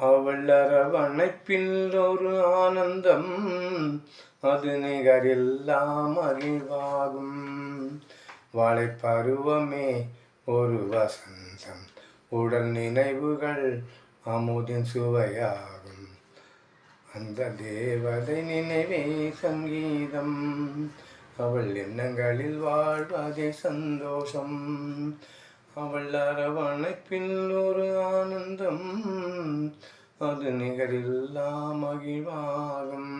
அவள் அரவணைப்பில் ஒரு ஆனந்தம், அது நிகரில்லா மகிழ்வாகும். வாழைப்பருவமே ஒரு வசந்தம், உடல் நினைவுகள் அமுதின் சுவையாகும். அந்த தேவதை நினைவே சங்கீதம், அவள் எண்ணங்களில் வாழ்வதே சந்தோஷம். அவள் அரவணைப்பில் ஒரு ஆனந்தம், அது நிகரில்லா மகிழ்வாகும்.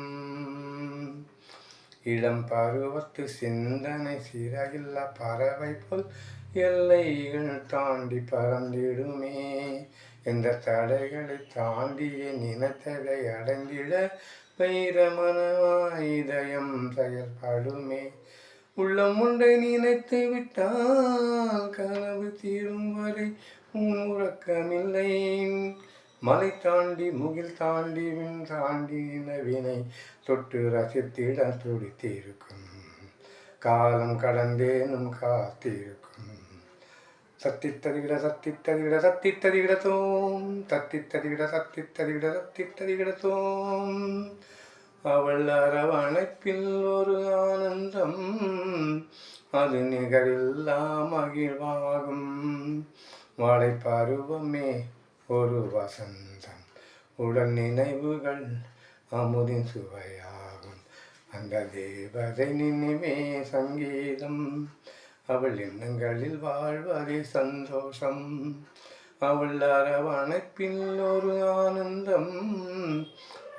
இளம் பருவத்து சிந்தனை சிறகில்லா பறவை போல் எல்லைகள் தாண்டி பறந்திடுமே. எந்த தடைகளை தாண்டியே நினைத்ததை அடைந்திட வைரமனமாய் இதயம் செயல்படுமே. உள்ளம் ஒன்றை நினைத்து விட்டால் கனவு தீரும் வரை உறக்கமில்லை. மலை தாண்டி முகில் தாண்டி விண் தாண்டி நிலவினை தொட்டு ரசித்திட துடித்திருக்கும். காலம் கடந்தேனும் காத்திருக்கும். தத்தித்ததிவிட தத்தித்ததிவிட தத்தித்ததிவிட தோம், தத்தித்ததிவிட தத்தித்ததிவிட தத்தித்ததிவிட தோம். அவள் அரவணைப்பில் ஒரு ஆனந்தம், அது நிகரில்லா மகிழ்வாகும். வாழைப்பருவமே ஒரு வசந்தம், உடல் நினைவுகள் அமுதின் சுவையாகும். அந்த தேவதை நினைவே சங்கீதம், அவள் எண்ணங்களில் வாழ்வதே சந்தோஷம். அவள் அரவணைப்பில் ஒரு ஆனந்தம்,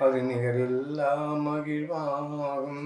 அது நிகரில்லா மகிழ்வாகும்.